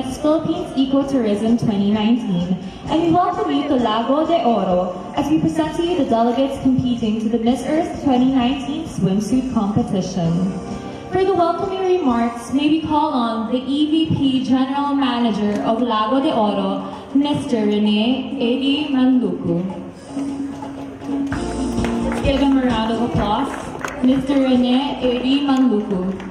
Miss Philippines Ecotourism 2019, and we welcome you to Lago de Oro as we present to you the delegates competing to the Miss Earth 2019 swimsuit competition. For the welcoming remarks, may we call on the EVP General Manager of Lago de Oro, Mr. Rene Edi Manluku. Let's give him a round of applause. Mr. Rene Edi Manluku.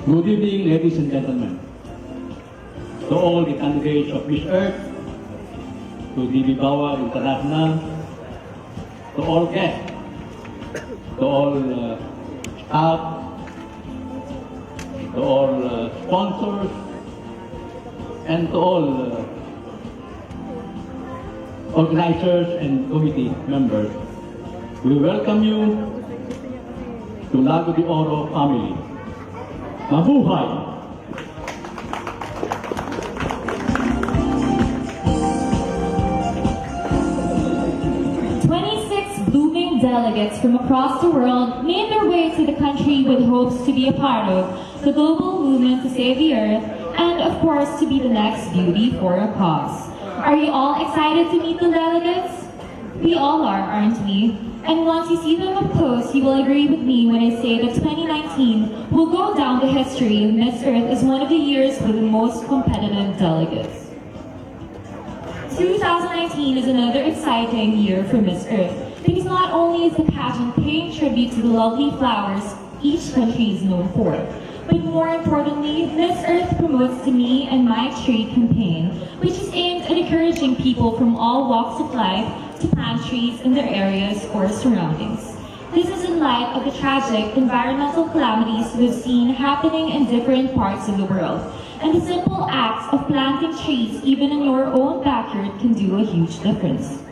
Good evening, ladies and gentlemen. To all the candidates of Miss Earth, to DB Bawa International, to all guests, to all staff, to all sponsors, and to all organizers and committee members, we welcome you to Lago de Oro family. Mabuhay! 26 blooming delegates from across the world made their way to the country with hopes to be a part of the global movement to save the earth and, of course, to be the next beauty for a cause. Are you all excited to meet the delegates? We all are, aren't we? And once you see them up close, you will agree with me when I say that 2019 will go down the history of Miss Earth as one of the years with the most competitive delegates. 2019 is another exciting year for Miss Earth because not only is the pageant paying tribute to the lovely flowers each country is known for, but more importantly, Miss Earth promotes the Me and My Tree campaign, which is aimed at encouraging people from all walks of life to plant trees in their areas or surroundings. This is in light of the tragic environmental calamities we've seen happening in different parts of the world. And the simple acts of planting trees, even in your own backyard, can do a huge difference.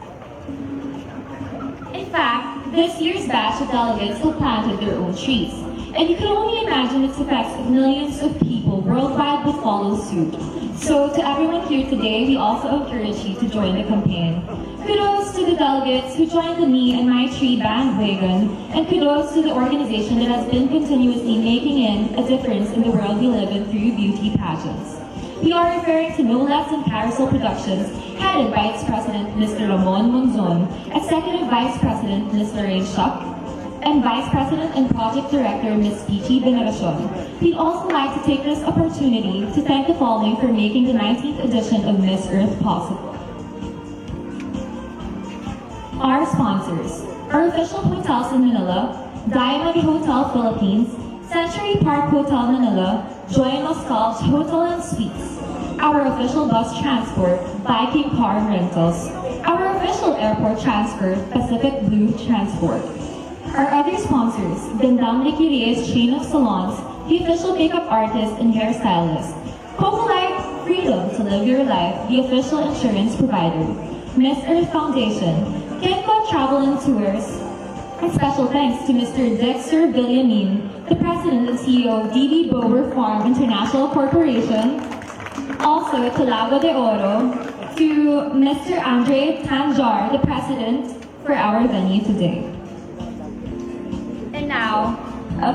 In fact, this year's batch of delegates have planted their own trees. And you can only imagine its effects if millions of people worldwide will follow suit. So to everyone here today, we also encourage you to join the campaign. Kudos to the delegates who joined the Me and My Tree bandwagon, and kudos to the organization that has been continuously making a difference in the world we live in through beauty pageants. We are referring to no less than Carousel Productions, headed by its president, Mr. Ramon Monzon, Executive Vice President, Ms. Lorraine Shuck, and Vice President and Project Director, Ms. Pichi Veneracion. We'd also like to take this opportunity to thank the following for making the 19th edition of Miss Earth possible. Our sponsors, our official hotels in Manila, Diamond Hotel Philippines, Century Park Hotel Manila, Joy Moscal's Hotel and Suites, our official bus transport, Viking Car Rentals, our official airport transfer, Pacific Blue Transport. Our other sponsors, Gandang Reyes Chain of Salons, the official makeup artist and hairstylist, Coco Life, Freedom to Live Your Life, the official insurance provider, Miss Earth Foundation, Kenco Travel and Tours, and special thanks to Mr. Dexter Villamin, the President and CEO of DB Bower Farm International Corporation, also to Lago de Oro, to Mr. Andre Tanjar, the President, for our venue today. And now,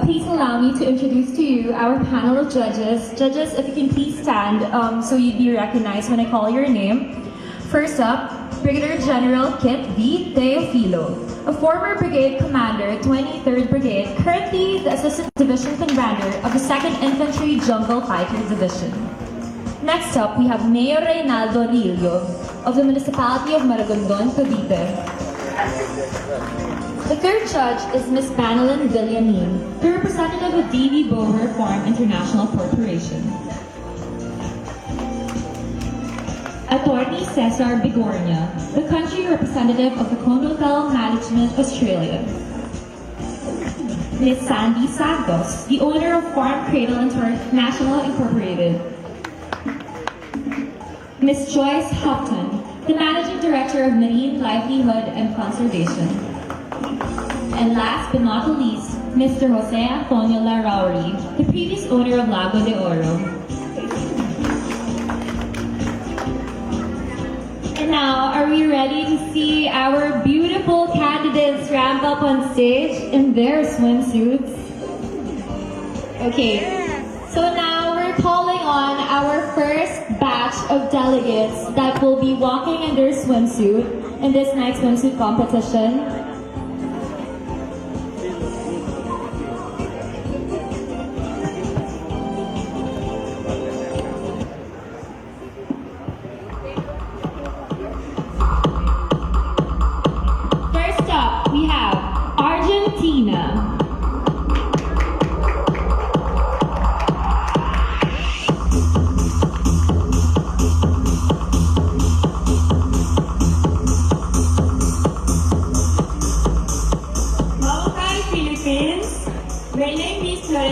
please allow me to introduce to you our panel of judges. Judges, if you can please stand so you'd be recognized when I call your name. First up, Brigadier General Kit V. Teofilo, a former brigade commander, 23rd Brigade, currently the Assistant Division Commander of the 2nd Infantry Jungle Fighter Division. Next up, we have Mayor Reynaldo Rillo of the Municipality of Maragondon, Cavite. The third judge is Ms. Banalyn Villamin, the representative of DB Bower Farm International Corporation. Attorney Cesar Bigornia, the country representative of the Condotel Management Australia. Ms. Sandy Santos, the owner of Farm Cradle International Incorporated. Ms. Joyce Houghton, the Managing Director of Marine Livelihood and Conservation. And last but not least, Mr. Jose Antonio Larrauri, the previous owner of Lago de Oro. And now, are we ready to see our beautiful candidates? up on stage in their swimsuits. Okay, so now we're calling on our first batch of delegates that will be walking in their swimsuit in this next swimsuit competition. First up, we have Argentina. My name is I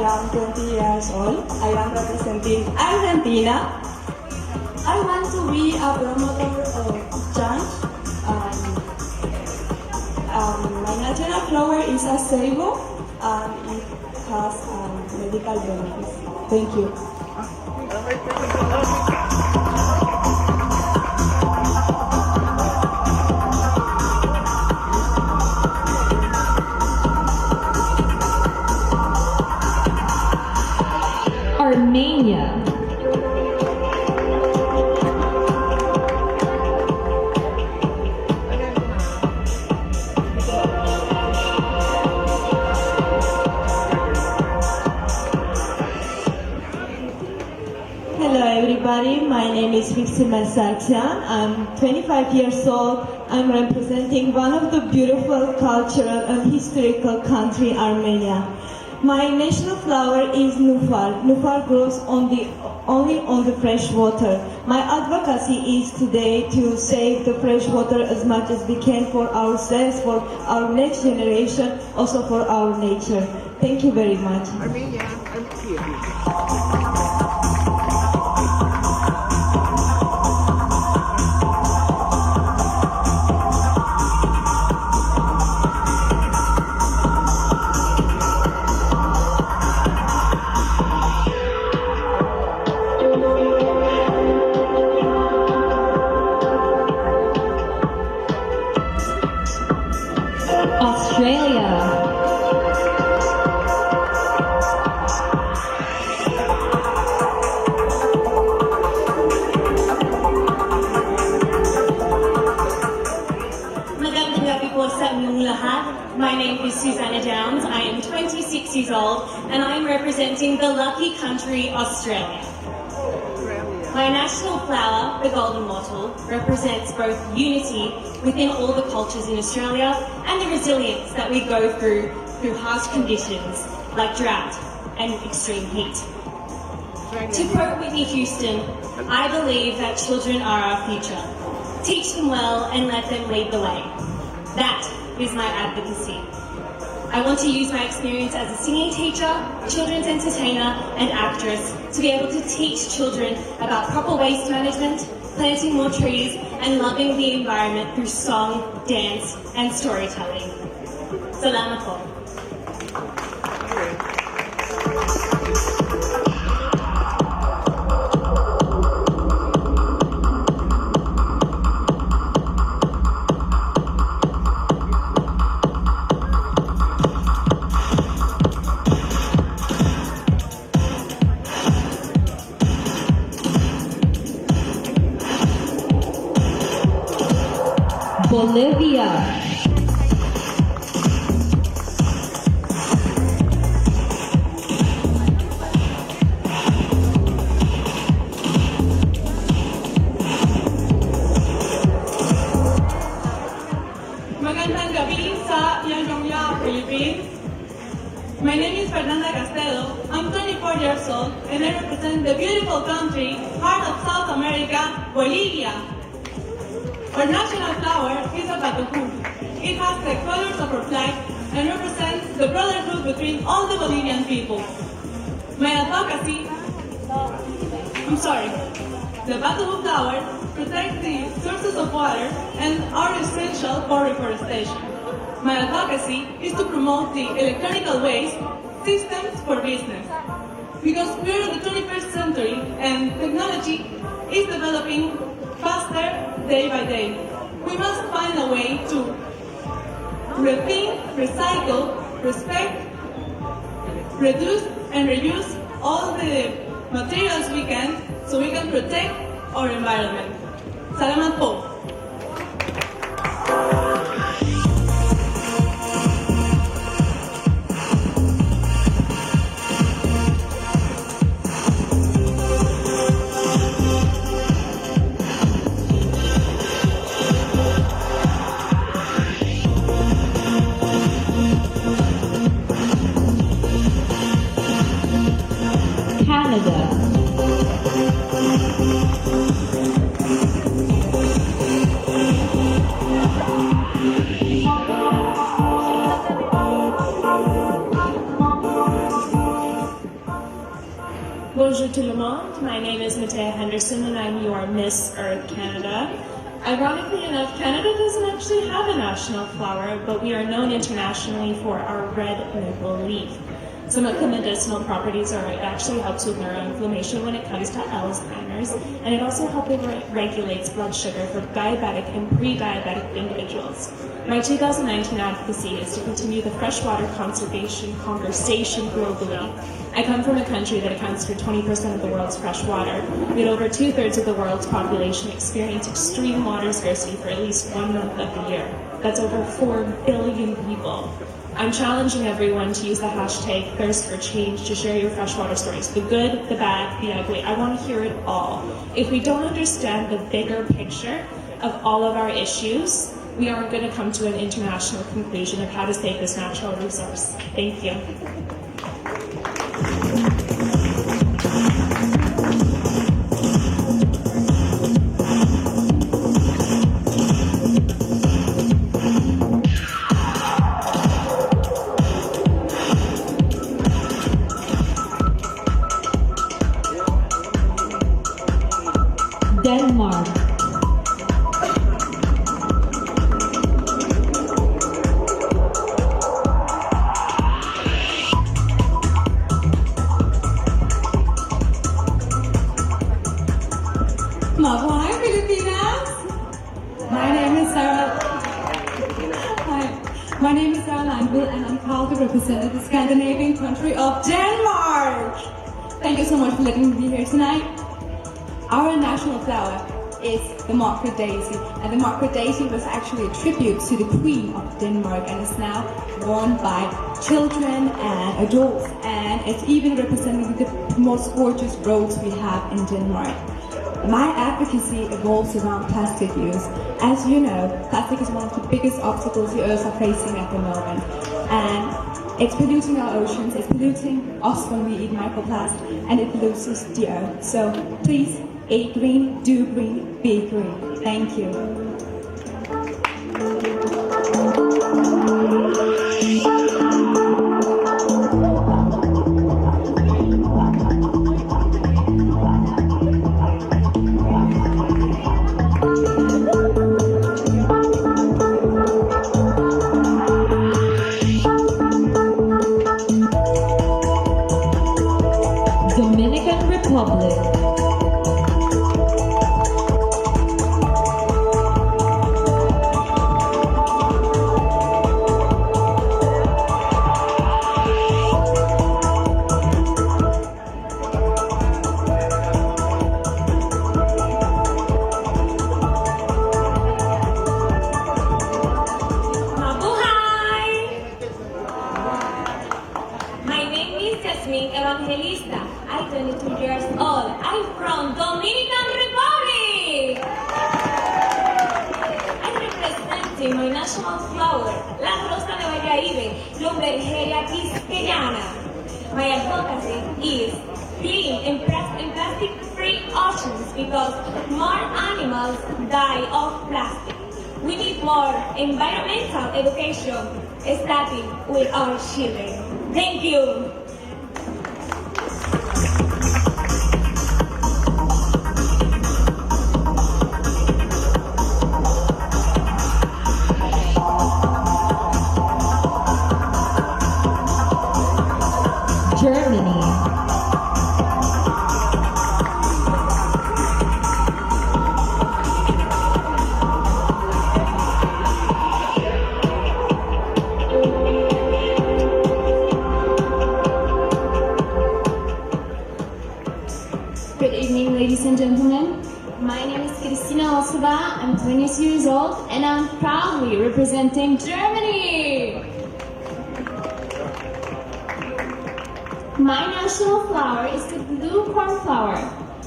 am 20 years old. I am representing Argentina. I want to be a promoter of change. My national flower is a sabo and it has medical benefits. Thank you. Armenia. Hello everybody, my name is Vixi Mesartian. I'm 25 years old. I'm representing one of the beautiful cultural and historical country, Armenia. My national flower is Nufar. Nufar grows only on the fresh water. My advocacy is today to save the fresh water as much as we can for ourselves, for our next generation, also for our nature. Thank you very much. Armenia, I'm here. Australia. Magandang gabi po sa inyong lahat. My name is Susanna Downs. I am 26 years old and I am representing the lucky country, Australia. My national flower, the golden wattle, represents both unity within all the cultures in Australia and the resilience that we go through harsh conditions like drought and extreme heat. To quote Whitney Houston, I believe that children are our future. Teach them well and let them lead the way. That is my advocacy. I want to use my experience as a singing teacher, children's entertainer and actress to be able to teach children about proper waste management, planting more trees and loving the environment through song, dance and storytelling. Salamat po. Bolivia. Magandang gabi sa Yayongya, Philippines. My name is Fernanda Castedo. I'm 24 years old and I represent the beautiful country, heart of South America, Bolivia. Our national flower is a batuhu. It has the colors of our flag and represents the brotherhood between all the Bolivian people. My advocacy, the batuhu flower protects the sources of water and are essential for reforestation. My advocacy is to promote the electronic waste systems for business. Because we're in the 21st century and technology is developing faster day by day. We must find a way to rethink, recycle, respect, reduce, and reuse all the materials we can so we can protect our environment. Salamat po. Canada. Bonjour tout le monde. My name is Matea Henderson and I'm your Miss Earth Canada. Ironically enough, Canada doesn't actually have a national flower, but we are known internationally for our red maple leaf. Some of the medicinal properties are it actually helps with neuroinflammation when it comes to Alzheimer's, and it also regulates blood sugar for diabetic and pre-diabetic individuals. My 2019 advocacy is to continue the freshwater conservation conversation globally. I come from a country that accounts for 20% of the world's fresh water, yet over 2/3 of the world's population experience extreme water scarcity for at least 1 month of the year. That's over 4 billion people. I'm challenging everyone to use the hashtag #ThirstForChange to share your freshwater stories, the good, the bad, the ugly. I want to hear it all. If we don't understand the bigger picture of all of our issues, we aren't going to come to an international conclusion of how to save this natural resource. Thank you. Denmark. Mabuhay, Pilipinas! My name is Sarah. Hi. My name is Sarah Langville, and I'm proud to represent the Scandinavian country of Denmark. Thank you so much for letting me be here tonight. Our national flower is the market daisy, and the market daisy was actually a tribute to the Queen of Denmark, and is now worn by children and adults, and it's even representing the most gorgeous roads we have in Denmark. My advocacy revolves around plastic use. As you know, plastic is one of the biggest obstacles the Earth are facing at the moment, and it's polluting our oceans, it's polluting us when we eat microplast, and it pollutes the Earth. So please, eat green, do green, be green. Thank you. Dominican Republic. Mabuhay! My name is Jasmine Evangelista. I'm 22 years old. I'm from Dominican Republic. I'm representing my national flower, La Rosa de Valladolid, Lumbergeria Quisqueyana. My advocacy is clean and plastic-free oceans because more animals die of plastic. We need more environmental education, starting with our children. Thank you. Germany. I'm 20 years old and I'm proudly representing Germany. My national flower is the blue cornflower,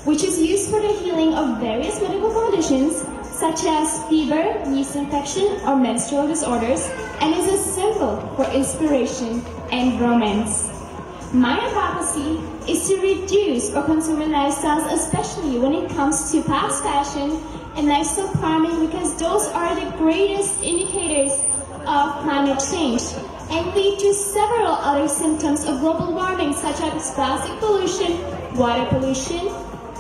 which is used for the healing of various medical conditions such as fever, yeast infection, or menstrual disorders, and is a symbol for inspiration and romance. My advocacy is to reduce our consumer lifestyles, especially when it comes to fast fashion and lifestyle farming, because those are the greatest indicators of climate change and lead to several other symptoms of global warming such as plastic pollution, water pollution,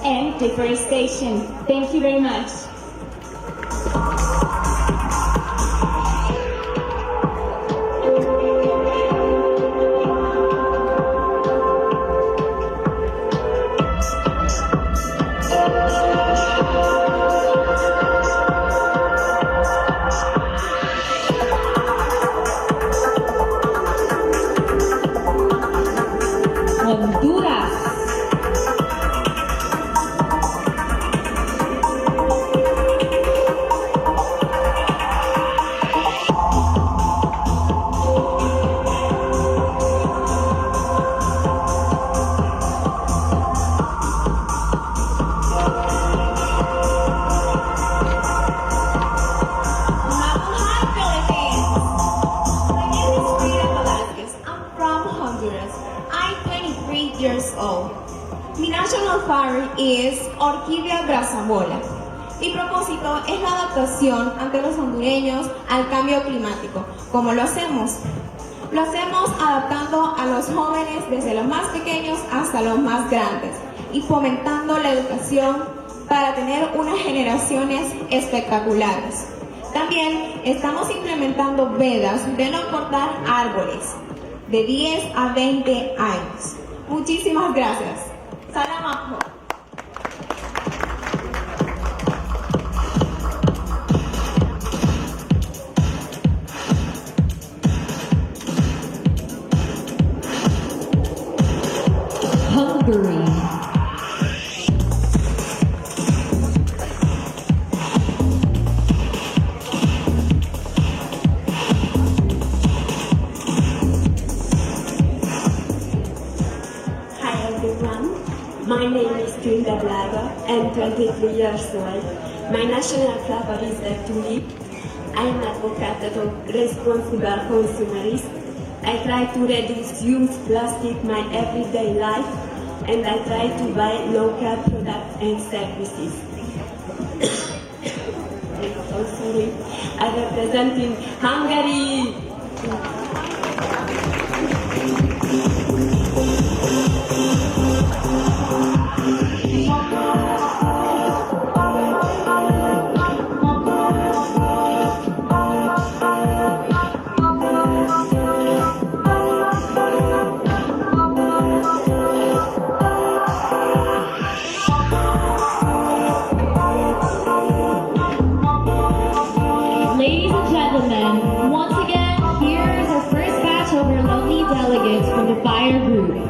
and deforestation. Thank you very much. Honduras. Mi national flower is Orquídea brasambola. Mi propósito es la adaptación ante los hondureños al cambio climático. ¿Cómo lo hacemos? Lo hacemos adaptando a los jóvenes desde los más pequeños hasta los más grandes y fomentando la educación para tener unas generaciones espectaculares. También estamos implementando vedas de no cortar árboles de 10 a 20 años. Muchísimas gracias. Salamat. Hungary. Hi everyone, my name is Lago. I'm 23 years old. My national flower is the tulip. I'm an advocate of responsible consumerist. I try to reduce use plastic my everyday life, and I try to buy local products and services. I'm so sorry. I'm representing Hungary. Ladies and gentlemen, once again, here is our first batch of our lovely delegates from the Fire Group.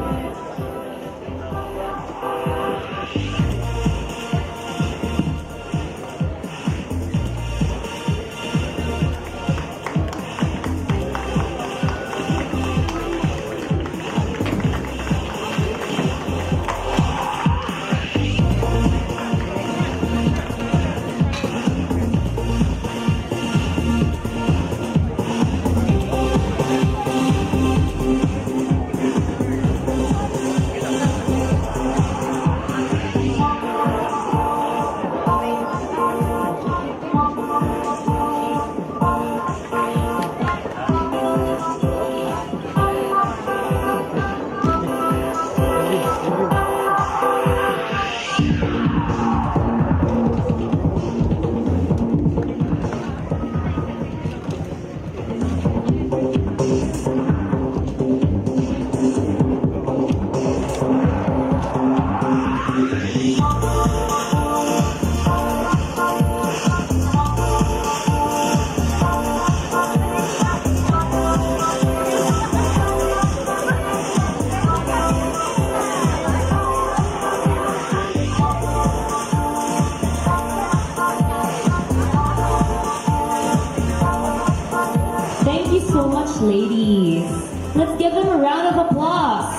much, ladies. Let's give them a round of applause.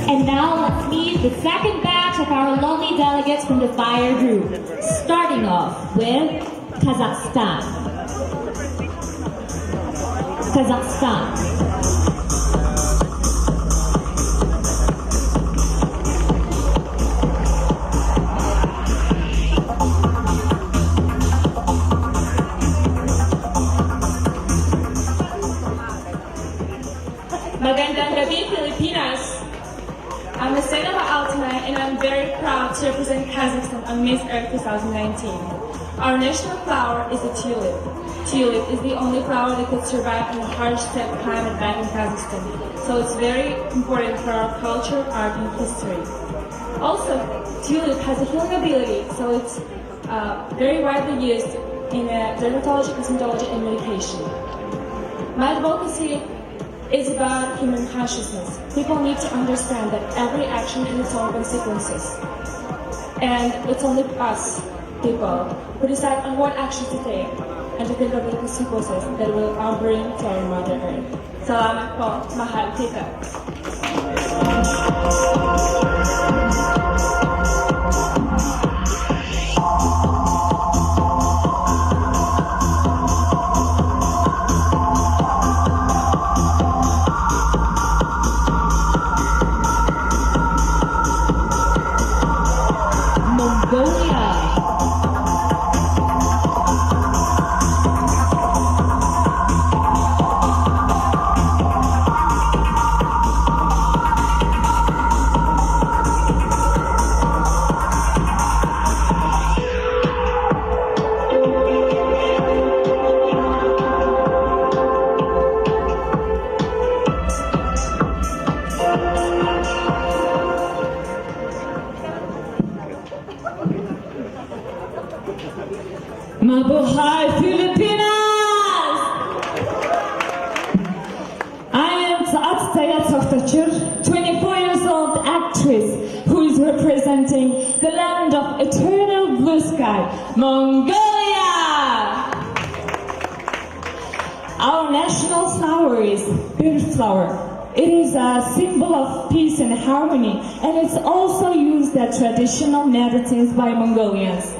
And now let's meet the second batch of our lovely delegates from the fire group, starting off with Kazakhstan. Magandang gabi, Pilipinas! I'm Asena Altınay and I'm very proud to represent Kazakhstan on Miss Earth 2019. Our national flower is the tulip. Tulip is the only flower that could survive in the harsh steppe climate back in Kazakhstan, so it's very important for our culture, art, and history. Also, tulip has a healing ability, so it's very widely used in dermatology, cosmetology, and medication. My advocacy is about human consciousness. People need to understand that every action has its own consequences. And it's only us, people, who decide on what action to take and to think of the consequences that will bring to our Mother Earth. Salamat po, mahal kita. Mabuhay Filipinas! I am Tsaatstaya Tsoktachur, 24 years old actress who is representing the land of eternal blue sky, Mongolia! Our national flower is bird flower. It is a symbol of peace and harmony, and it's also used as traditional medicines by Mongolians.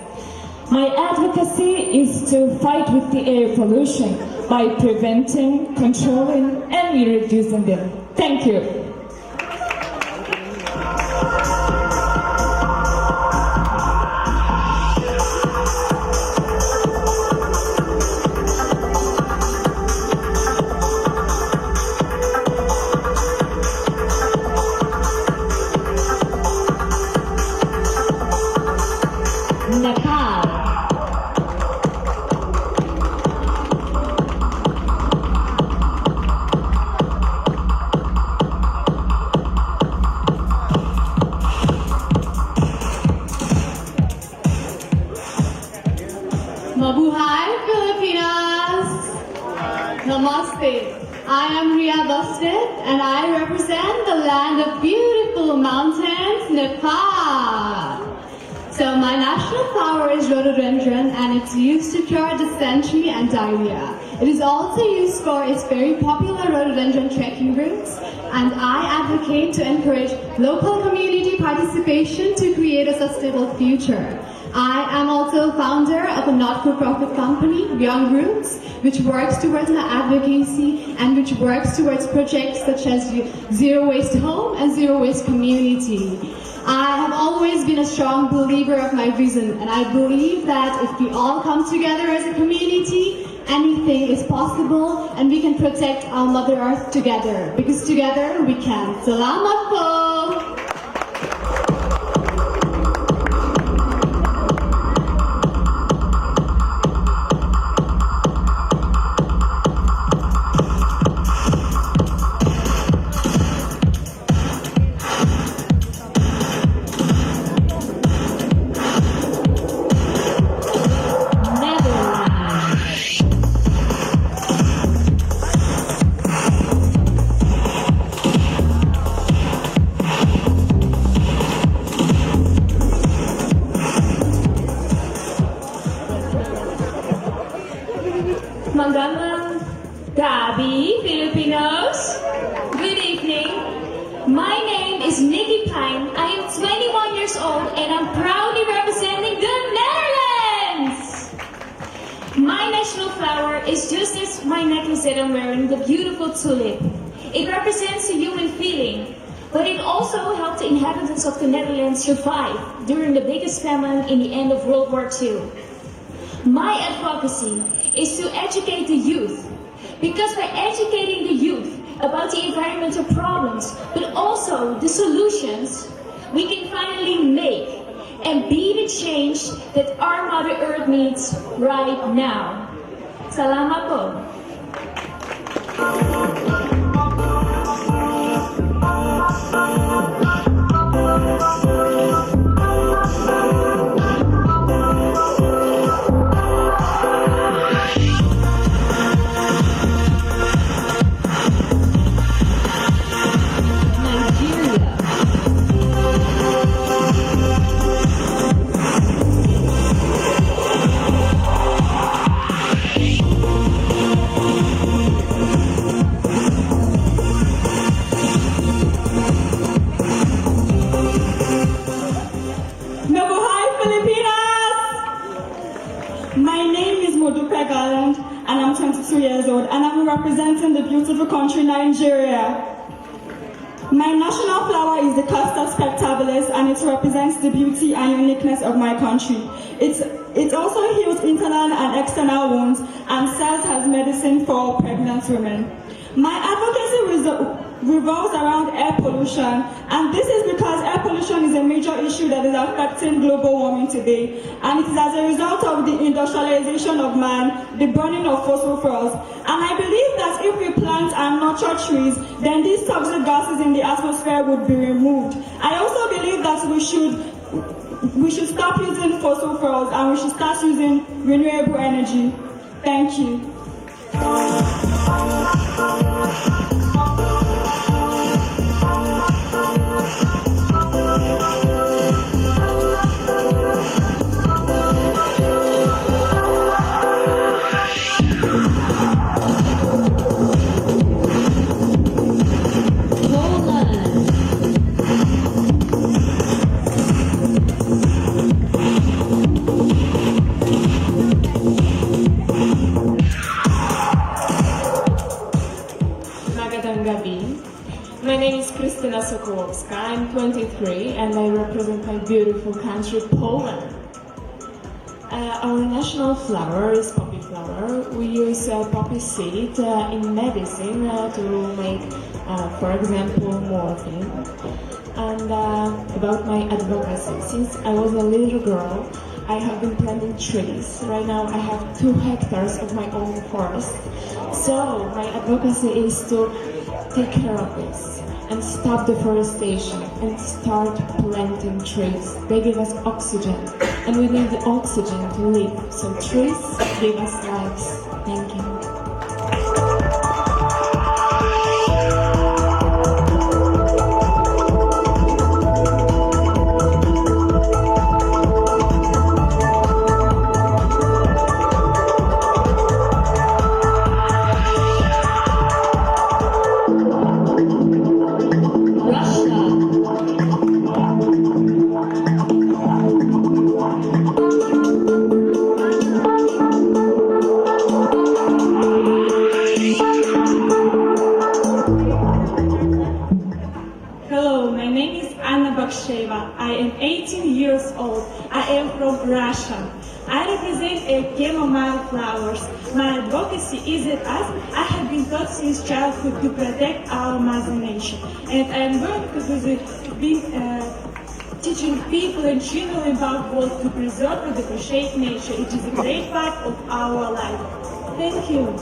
My advocacy is to fight with the air pollution by preventing, controlling, and reducing them. Thank you. Mabuhay Filipinas! Namaste. I am Ria Bastet and I represent the land of beautiful mountains, Nepal. So my national flower is rhododendron and it's used to cure dysentery and diarrhea. It is also used for its very popular rhododendron trekking routes, and I advocate to encourage local community participation to create a sustainable future. I am also founder of a not-for-profit company, Young Roots, which works towards my advocacy and which works towards projects such as Zero Waste Home and Zero Waste Community. I have always been a strong believer of my vision, and I believe that if we all come together as a community, anything is possible and we can protect our Mother Earth together, because together we can. Salamat po! Magandang gabi, Filipinos. Good evening. My name is Nikki Pine. I am 21 years old and I'm proudly representing the Netherlands. My national flower is just as my necklace that I'm wearing, the beautiful tulip. It represents a human feeling, but it also helped the inhabitants of the Netherlands survive during the biggest famine in the end of World War II. My advocacy is to educate the youth, because by educating the youth about the environmental problems, but also the solutions, we can finally make and be the change that our Mother Earth needs right now. Salamat po. And I'm 22 years old, and I'm representing the beautiful country Nigeria. My national flower is the Castor spectabilis, and it represents the beauty and uniqueness of my country. It also heals internal and external wounds and serves as medicine for pregnant women. My advocacy revolves around air pollution, and this is because air pollution is a major issue that is affecting global warming today, and it is as a result of the industrialization of man, the burning of fossil fuels. And I believe that if we plant and nurture trees, then these toxic gases in the atmosphere would be removed. I also believe that we should stop using fossil fuels and we should start using renewable energy. Thank you. My name is Krystyna Sokołowska. I'm 23 and I represent my beautiful country, Poland. Our national flower is poppy flower. We use poppy seed in medicine to make, for example, morphine. And about my advocacy, since I was a little girl, I have been planting trees. Right now I have 2 hectares of my own forest. So my advocacy is to take care of this and stop deforestation and start planting trees. They give us oxygen and we need the oxygen to live. So trees give us lives. Thank you. I am 18 years old. I am from Russia. I represent a chamomile flowers. My advocacy is that I have been taught since childhood to protect our mother nature. And I am going to be teaching people and children about both to preserve and appreciate nature. It is a great part of our life. Thank you.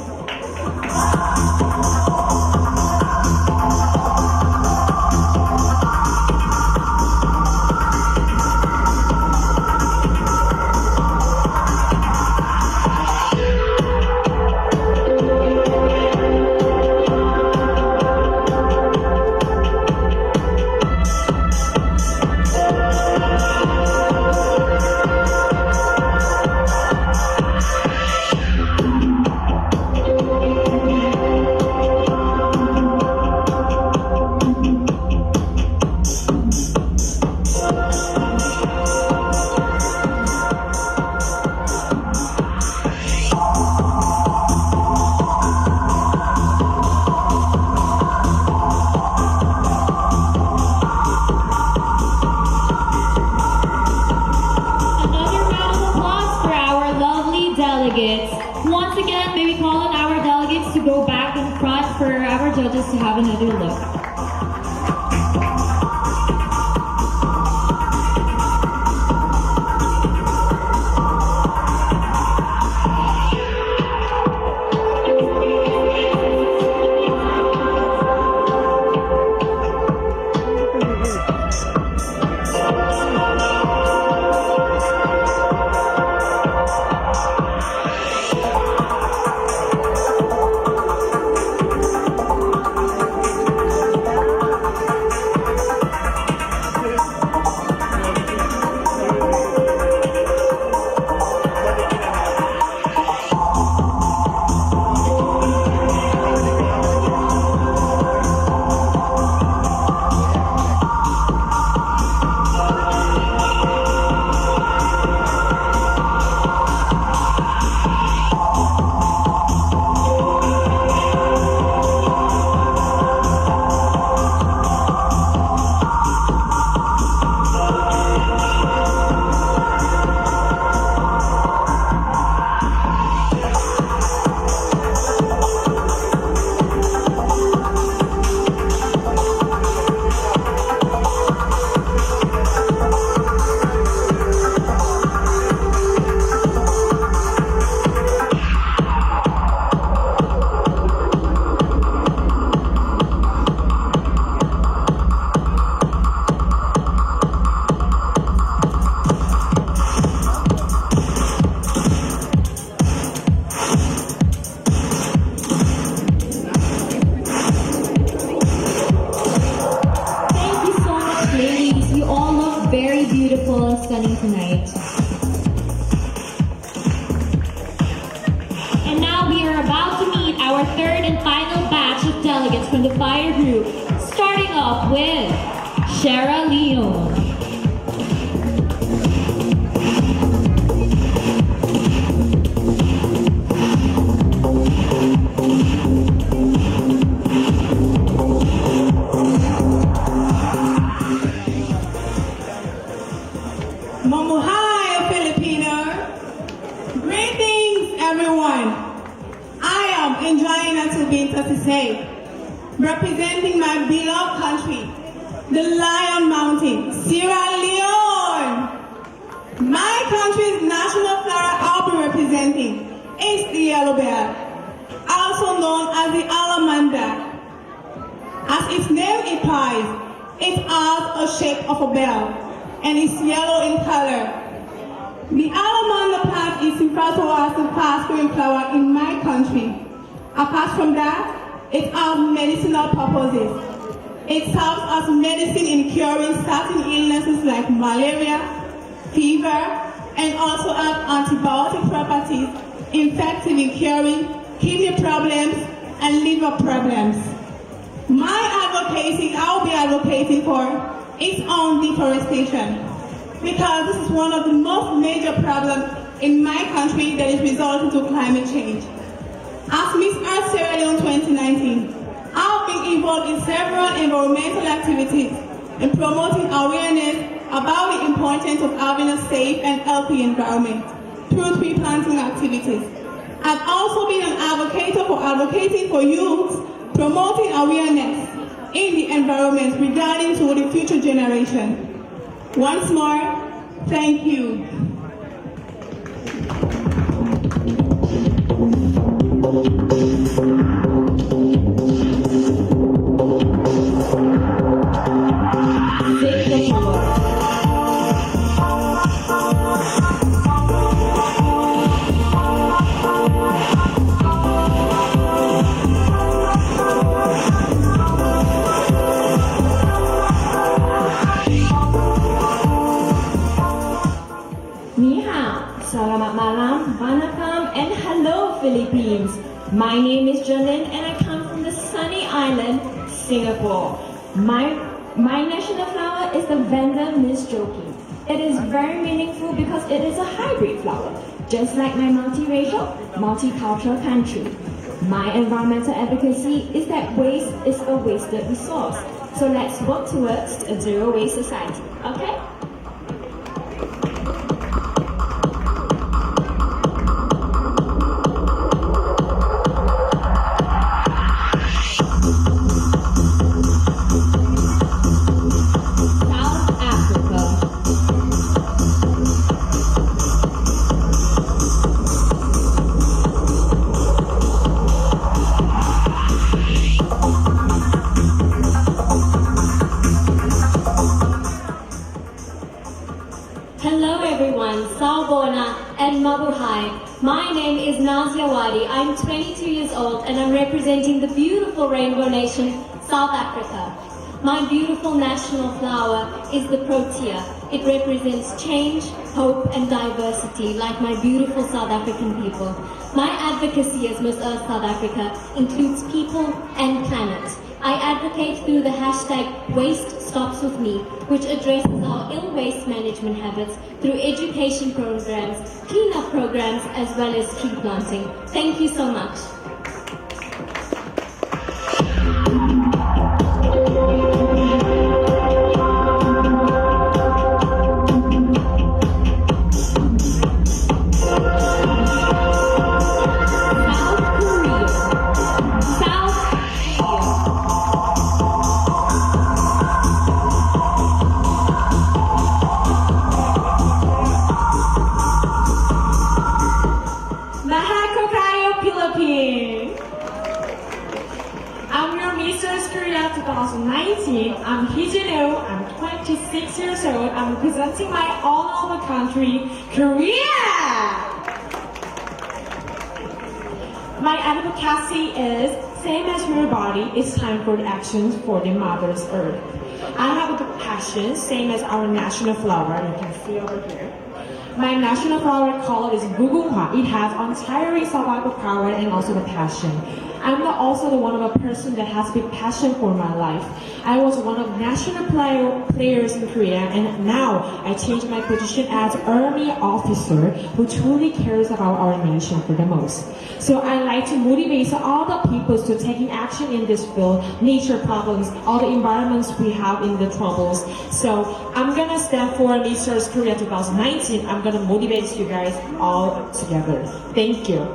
to go back in front for our judges to have another look. Stunning tonight. And now we are about to meet our third and final batch of delegates from the fire group, starting off with Shara Leon. Mamuhay, Filipino! Greetings, everyone! I am enjoying to be Satisay, representing my beloved country, the Lion Mountain, Sierra Leone. My country's national flower I'll be representing is the yellow bear, also known as the alamander. As its name implies, it has a shape of a bell and is yellow in color. The alamander plant is referred to as the fast-growing flower in my country. Apart from that, it has medicinal purposes. It serves as medicine in curing certain illnesses like malaria, fever, and also has antibiotic properties, effective in curing kidney problems and liver problems. I'll be advocating for its own deforestation, because this is one of the most major problems in my country that is resulting to climate change. As Miss Earth Sierra Leone 2019, I've been involved in several environmental activities in promoting awareness about the importance of having a safe and healthy environment through tree planting activities. I've also been an advocate for advocating for youth, promoting awareness in the environment regarding to the future generation. Once more, thank you. Selamat malam, Vanakkam, and hello Philippines. My name is Jolene and I come from the sunny island, Singapore. My national flower is the Vanda Miss Joking. It is very meaningful because it is a hybrid flower, just like my multiracial, multicultural country. My environmental advocacy is that waste is a wasted resource. So let's work towards a zero waste society, okay? Mabuhay. My name is Nazia Wadi. I'm 22 years old and I'm representing the beautiful rainbow nation, South Africa. My beautiful national flower is the protea. It represents change, hope and diversity like my beautiful South African people. My advocacy as Miss Earth South Africa includes people and planet. I advocate through the hashtag Waste Stops With Me, which addresses our ill waste management habits through education programs, cleanup programs, as well as tree planting. Thank you so much. I'm your Miss Korea 2019. I'm Hijino. I'm 26 years old. I'm representing my own home country, Korea. My advocacy is same as your body. It's time for the actions for the Mother's Earth. I have a passion, same as our national flower. You can see over here. My national flower color is Gugunghwa. It has untiring survival power and also the passion. I'm also the one of a person that has big passion for my life. I was one of national players in Korea, and now I changed my position as army officer who truly cares about our nation for the most. So I like to motivate all the people to taking action in this field, nature problems, all the environments we have in the troubles. So I'm gonna stand for Miss Korea 2019. I'm gonna motivate you guys all together. Thank you.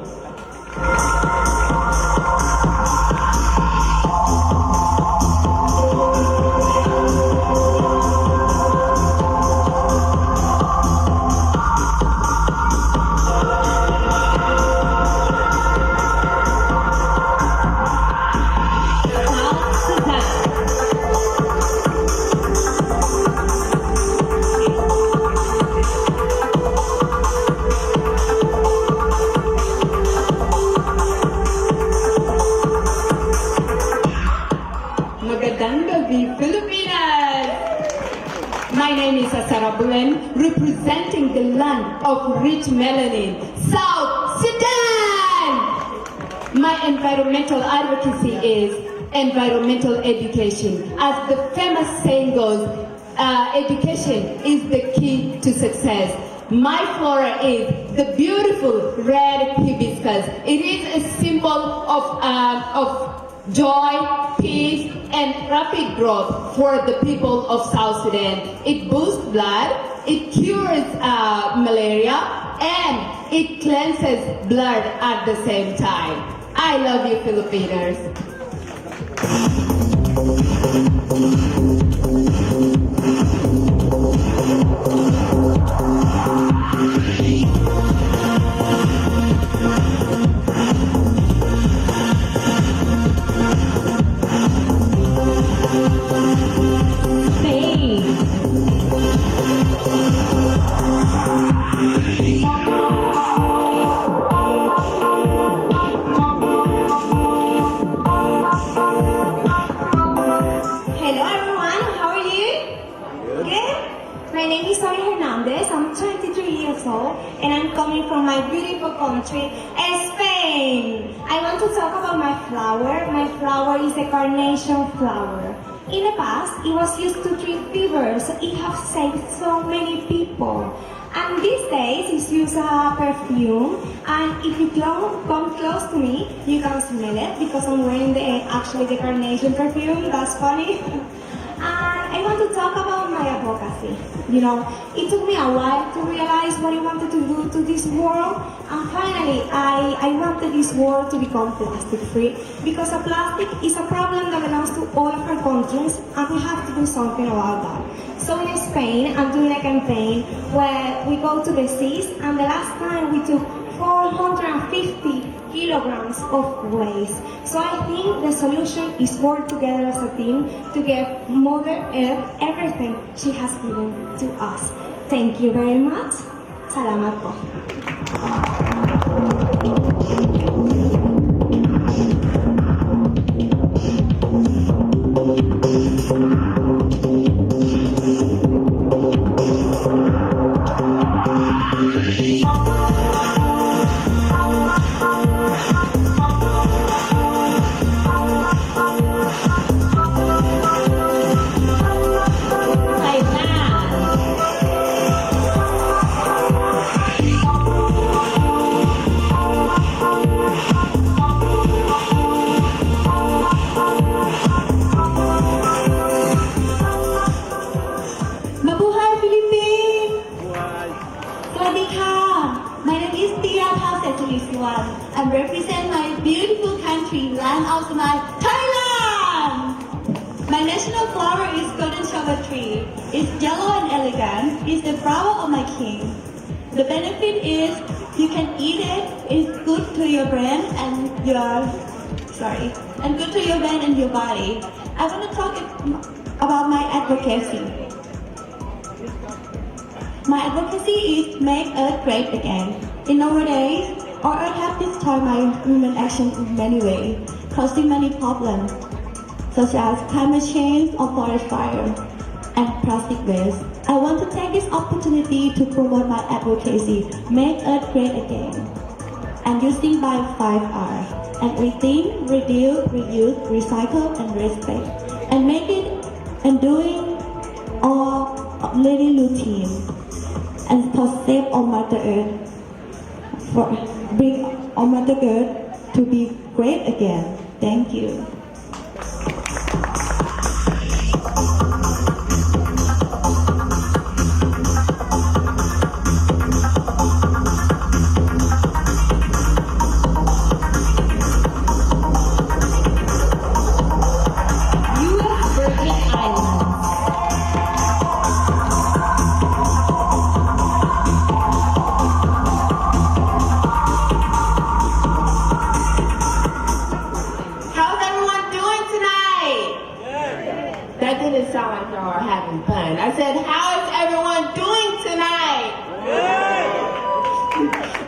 My name is Asara Bulen, representing the land of rich melanin, South Sudan. My environmental advocacy is environmental education. As the famous saying goes, education is the key to success. My flora is the beautiful red hibiscus. It is a symbol of joy, peace, and rapid growth for the people of South Sudan. It boosts blood, it cures malaria, and it cleanses blood at the same time. I love you, Filipinos. And I'm coming from my beautiful country, Spain. I want to talk about my flower. My flower is a carnation flower. In the past, it was used to treat fevers. It has saved so many people. And these days, it's used as a perfume. And if you come close to me, you can smell it because I'm wearing the carnation perfume. That's funny. I want to talk about my advocacy. You know, it took me a while to realize what I wanted to do to this world, and finally, I wanted this world to become plastic-free, because a plastic is a problem that belongs to all of our countries, and we have to do something about that. So in Spain, I'm doing a campaign where we go to the seas, and the last time we took 450 kilograms of waste. So I think the solution is work together as a team to give Mother Earth everything she has given to us. Thank you very much. Salamat po. Mabuhay Philippines! Swadika! My name is Tia Pasetulisiwan. I represent my beautiful country, land of my Thailand! My national flower is golden sugar tree. It's yellow and elegant. It's the flower of my king. The benefit is you can eat it. It's good to your brain and good to your brain and your body. I want to talk about my advocacy. My advocacy is make Earth great again. In nowadays, our Earth has destroyed my human action in many ways, causing many problems, such as climate change or forest fire and plastic waste. I want to take this opportunity to promote my advocacy, make Earth great again, and using by 5R, and rethink, reduce, reuse, recycle, and respect, and make it and doing our daily routine. And to save our Mother Earth, for bring our Mother Earth to be great again. Thank you. U.S. Virgin Islands. How's everyone doing tonight? That didn't sound like y'all are having fun. I said, how is everyone doing tonight?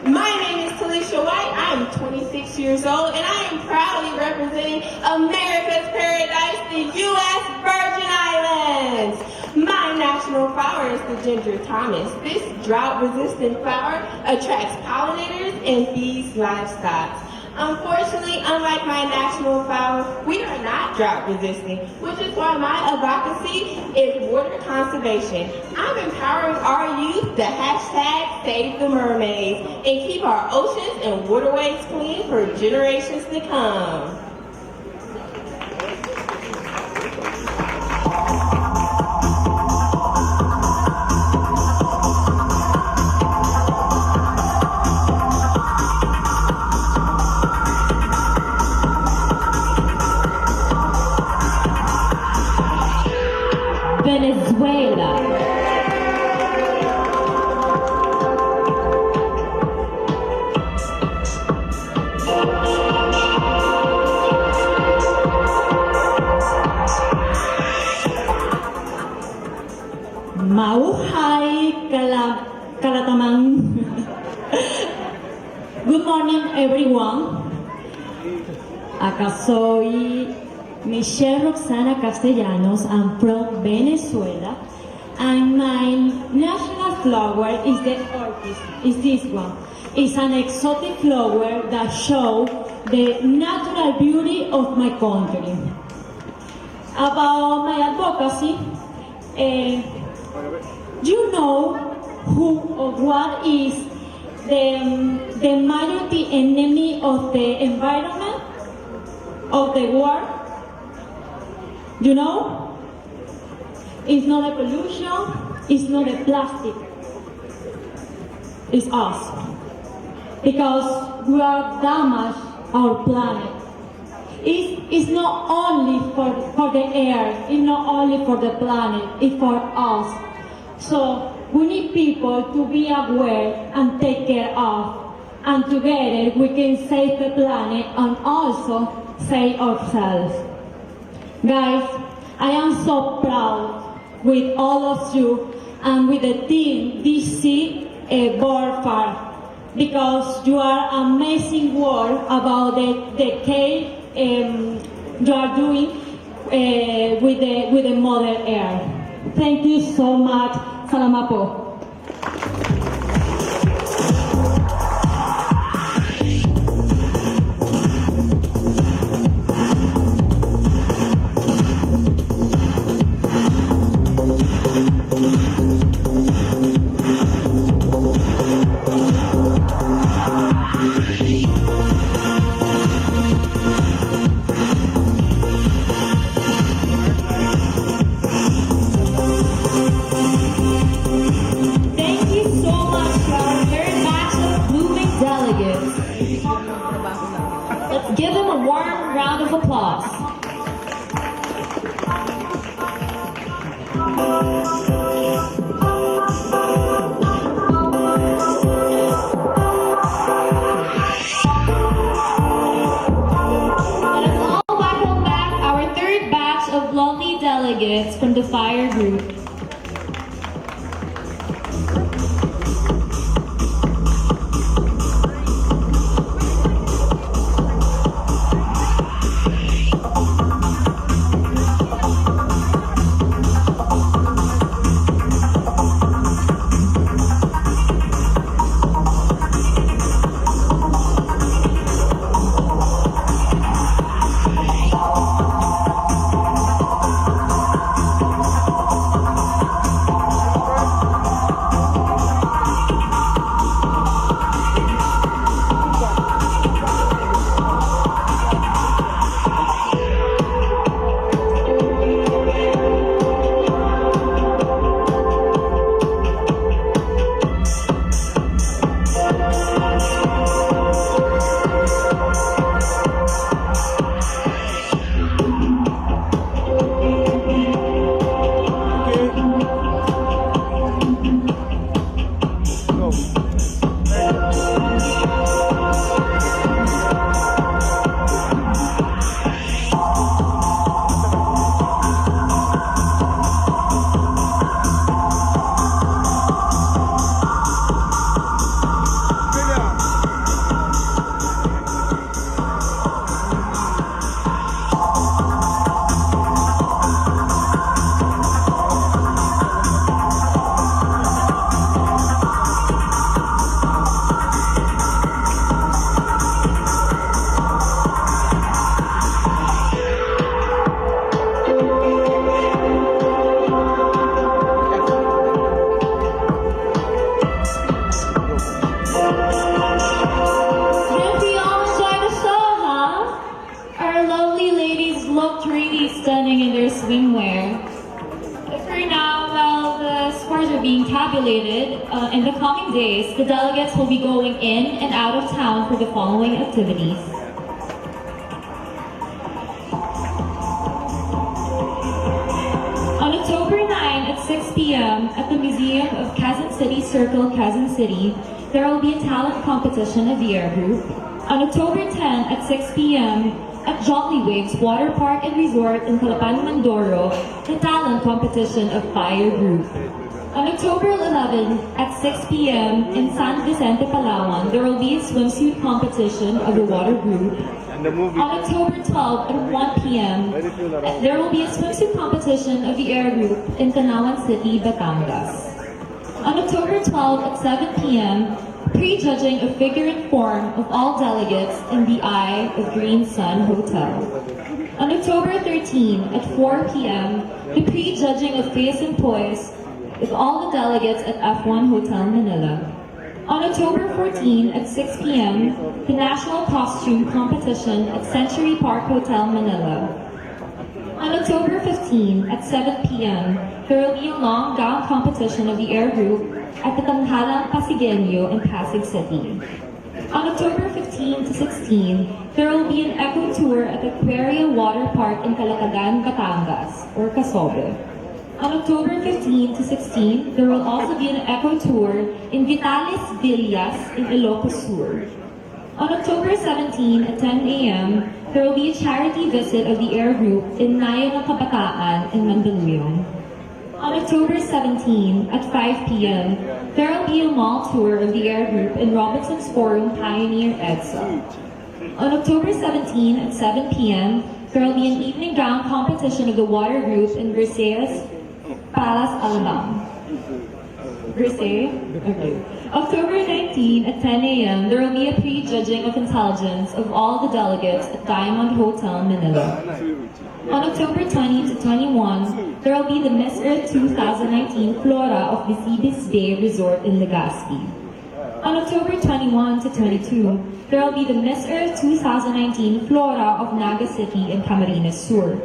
My name is Talisha White. I am 26 years old, and I am proudly representing America's Paradise, the U.S. Virgin Islands. My national flower is the Ginger Thomas. This drought-resistant flower attracts pollinators and feeds livestock. Unfortunately, unlike my national flower, we are not drought resistant, which is why my advocacy is water conservation. I'm empowering our youth to hashtag save the mermaids and keep our oceans and waterways clean for generations to come. Venezuela. Mabuhay Calatagan. Good morning, everyone. Acá soy Michelle Roxana Castellanos. I'm from Venezuela, and my national flower is the orchid. Is this one? It's an exotic flower that shows the natural beauty of my country. About my advocacy, you know who or what is the majority enemy of the environment, of the world? You know? It's not the pollution, it's not the plastic. It's us. Because we are damaged our planet. It's not only for the air, it's not only for the planet, it's for us. So we need people to be aware and take care of. And together we can save the planet and also save ourselves. Guys, I am so proud with all of you and with the team DC far, because you are amazing work about the care you are doing with the Mother Earth. Thank you so much. Salamat po. Let's give them a warm round of applause. Let us all welcome back our third batch of lovely delegates from the fire group. Standing in their swimwear. For now, while the scores are being tabulated, in the coming days, the delegates will be going in and out of town for the following activities. On October 9 at 6 p.m. at the Museum of Quezon City Circle, Quezon City, there will be a talent competition of the air group. On October 10 at 6 p.m. at Jolly Waves Water Park and Resort in Calatagan, Mindoro, the talent competition of Fire Group. On October 11 at 6 p.m. in San Vicente, Palawan, there will be a swimsuit competition of the Water Group. On October 12 at 1 p.m., there will be a swimsuit competition of the Air Group in Tanawan City, Batangas. On October 12 at 7 p.m., pre-judging of figure and form of all delegates in the Eye of Green Sun Hotel. On October 13 at 4 p.m., the pre-judging of face and poise of all the delegates at F1 Hotel Manila. On October 14 at 6 p.m., the National Costume Competition at Century Park Hotel Manila. On October 15 at 7 p.m., there will be a long gown competition of the Air Group at the Tanghalang Pasigueño in Pasig City. On October 15 to 16, there will be an eco tour at Aquaria Water Park in Calatagan, Batangas, or Casobe. On October 15 to 16, there will also be an eco tour in Vitales Villas in Ilocos Sur. On October 17 at 10 a.m., there will be a charity visit of the Air Group in Nayo ng Kabataan in Mandaluyong. On October 17 at 5 p.m., there will be a mall tour of the air group in Robinson's Forum Pioneer EDSA. On October 17 at 7 p.m., there will be an evening gown competition of the water group in Briseis Palace, Alabang. Briseis? Okay. October 19 at 10 a.m., there will be a pre-judging of intelligence of all the delegates at Diamond Hotel, Manila. On October 20 to 21, there will be the Miss Earth 2019 Flora of Visibis Bay Resort in Legazpi. On October 21 to 22, there will be the Miss Earth 2019 Flora of Naga City in Camarines Sur.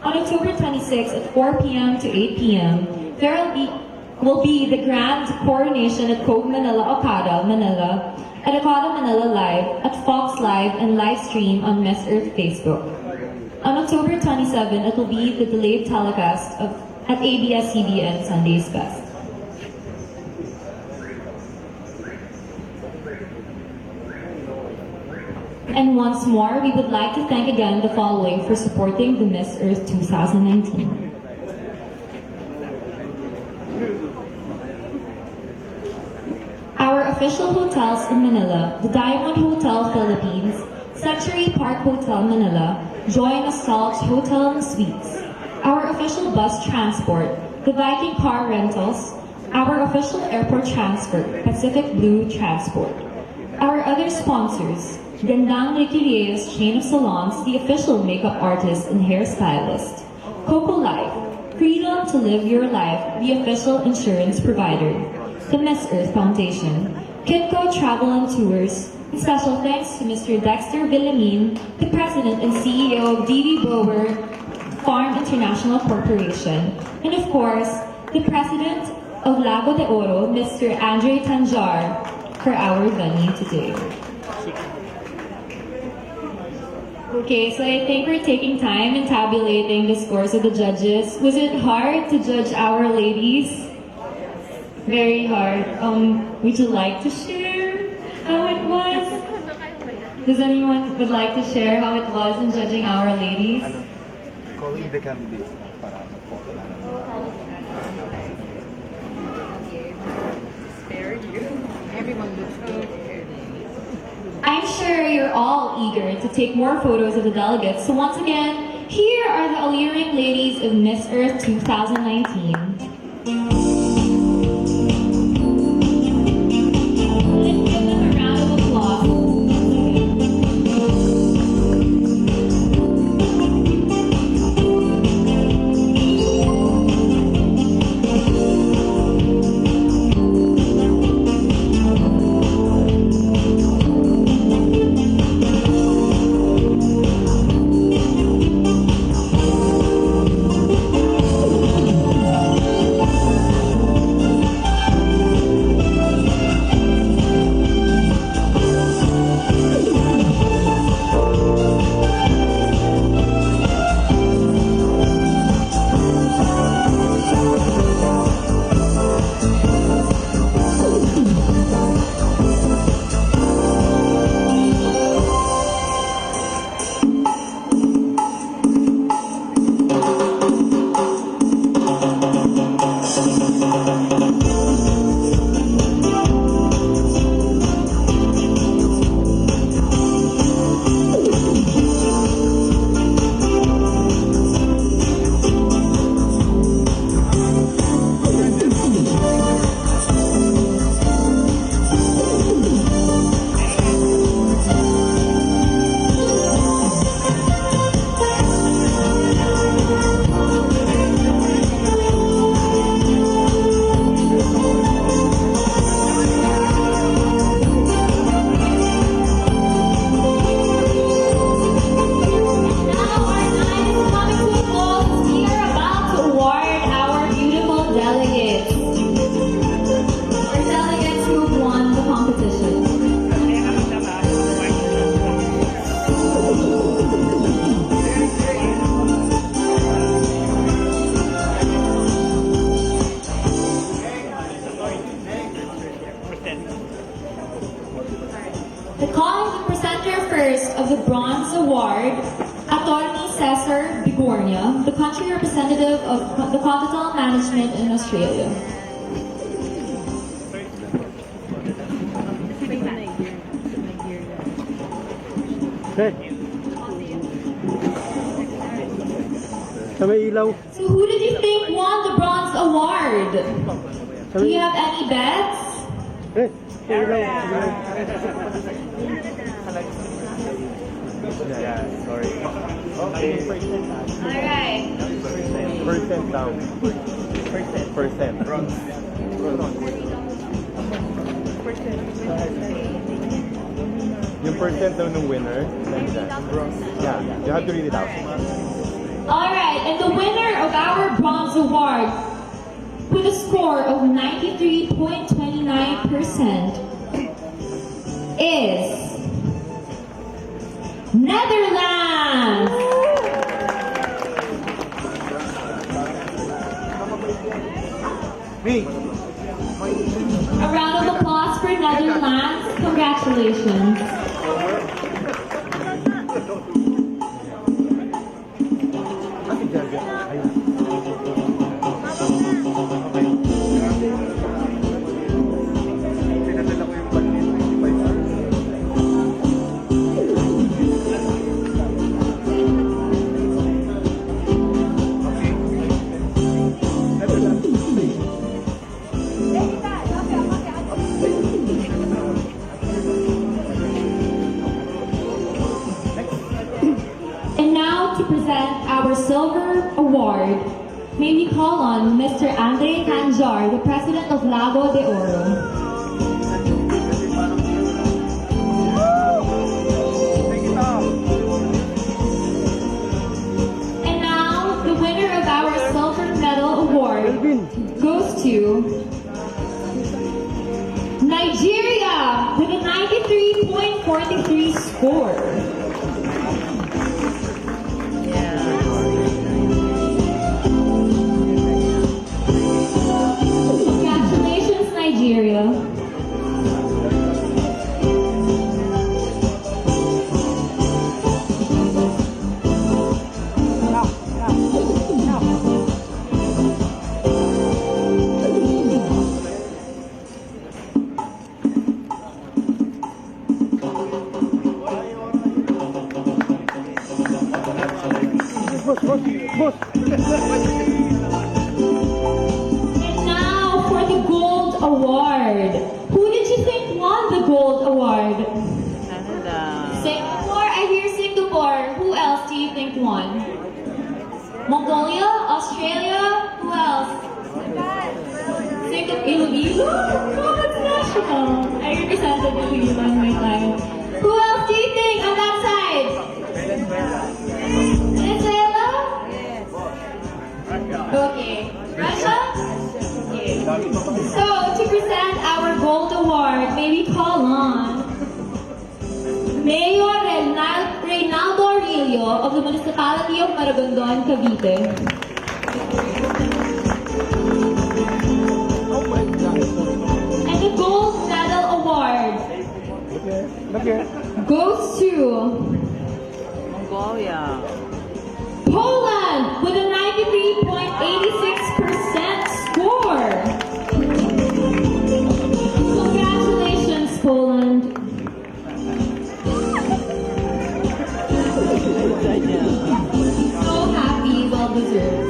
On October 26 at 4 p.m. to 8 p.m., there will be the grand coronation at Cove Manila Okada, Manila, at Okada Manila Live, at Fox Live, and live stream on Miss Earth Facebook. On October 27, it will be the delayed telecast at ABS-CBN Sunday's Best. And once more, we would like to thank again the following for supporting the Miss Earth 2019. Our official hotels in Manila, the Diamond Hotel Philippines, Century Park Hotel Manila, Joy Nostalgia Hotel and Suites, our official bus transport, the Viking Car Rentals, our official airport transfer, Pacific Blue Transport, our other sponsors, Gandang Ricky Reyes Chain of Salons, the official makeup artist and hairstylist, Coco Life, Freedom to Live Your Life, the official insurance provider, the Miss Earth Foundation, Kidco Travel and Tours, and special thanks to Mr. Dexter Villamin, the President and CEO of D.V. Brower Farm International Corporation, and of course, the President of Lago de Oro, Mr. Andre Tanjar, for our venue today. Okay, so I think we're taking time and tabulating the scores of the judges. Was it hard to judge our ladies? Very hard. Would you like to share how it was? Does anyone would like to share how it was in judging our ladies? I'm sure you're all eager to take more photos of the delegates. So once again, here are the alluring ladies of Miss Earth 2019. Let's give them a round of applause. award, Attorney Cesar Bigornia, the country representative of the Capital Management in Australia. Sa may ilaw. So who did you think won the bronze award? Do you have any bets? Sa ilaw. Yeah, sorry. Okay. Alright. Percent down. Percent. Yung percent daw ng winner, nandyan. Yeah, you have to read it out. Alright, and the winner of our bronze award with a score of 93.29% is Netherlands! A round of applause for Netherlands. Congratulations. And now to present our silver award, may we call on Mr. Andre Canjar, the president of Lago de Oro. And now the winner of our silver medal award goes to Nigeria with a 93.43 score. Congratulations, Nigeria. And now for the gold award. Who did you think won the gold award? Singapore? I hear Singapore. Who else do you think won? Mongolia? Australia? Who else? Singapore? Iloilo? Oh, that's national. I represented Iloilo in my time. Who else do you think on that side? Venezuela? Okay. Russia? Okay. So, to present our gold award, may we call on Mayor Reynaldo Aurelio of the Municipality of Maragondon, Cavite. And the gold medal award goes to Mongolia. Poland with a 93.86% score. Congratulations, Poland. So happy, well deserved.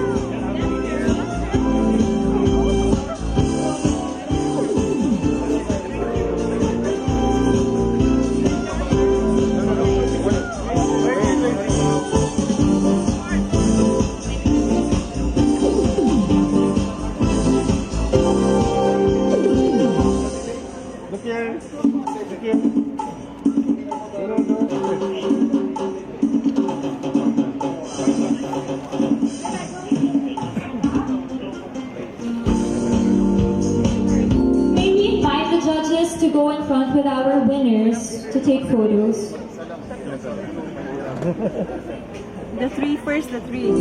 May we invite the judges to go in front with our winners to take photos. The three first, the three.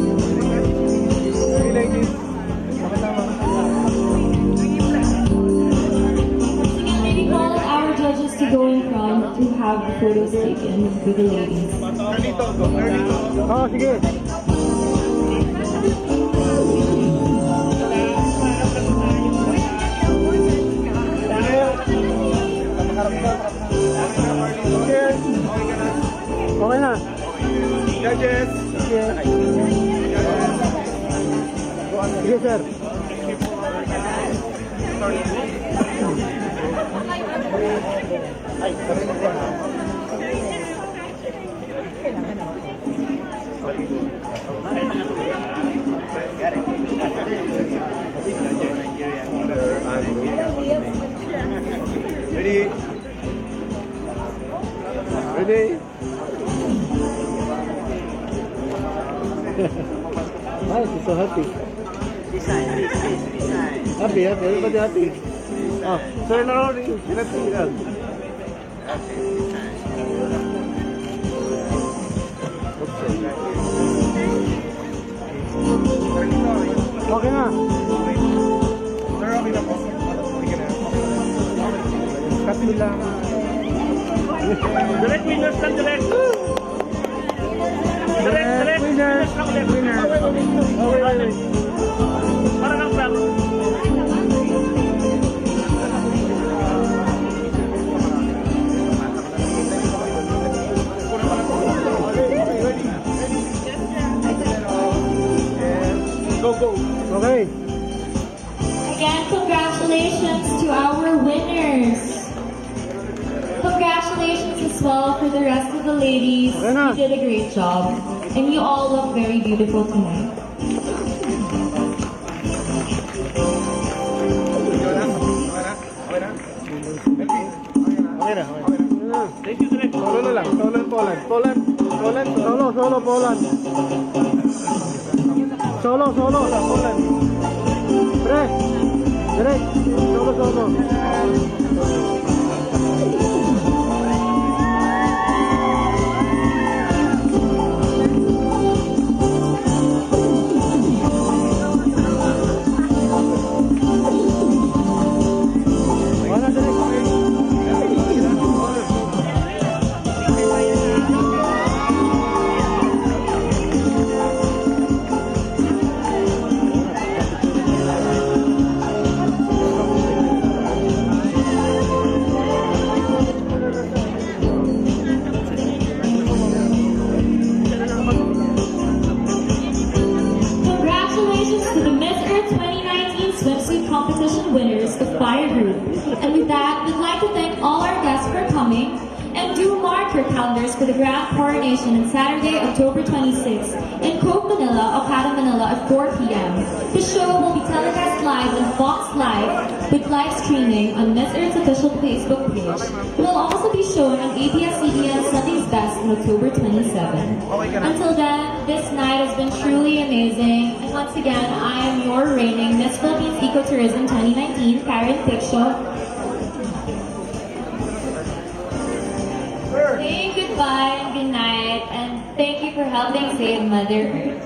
Once again, may we call our judges to go in front to have the photos taken with the ladies. Oh, sige. Okay na. Judges. Sige, sir. Ready? Ready? Nice, he's so happy. Happy, everybody happy. Oh, turn around, you cannot see that. Okay na. Cut me lang. Direct winners lang, direct. Direct winners. Winners. Para lang plano. Go. Okay. Again, congratulations to our winners. Congratulations as well for the rest of the ladies. You did a great job. And you all look very beautiful tonight. Okay na. Thank you, Direk. Solo na lang. Solo and Poland. Solo, Poland. Solo, Poland. Pre, Direk. Solo. Swimsuit competition winners, the Fire Group. And with that, we'd like to thank all our guests for coming, and do mark your calendars for the grand coronation on Saturday, October 26th in Coke Manila, Okada, Manila at 4 p.m. The show will be telecast live on Fox Live with live streaming on Miss Earth's official Facebook page. It will also be shown on ABS-CBN Sunday's Best on October 27th. Until then, this night has been truly amazing. And once again, I am your reigning Miss Philippines Ecotourism 2019, Karen Piccio. Saying goodbye and good night, and thank you for helping save Mother Earth.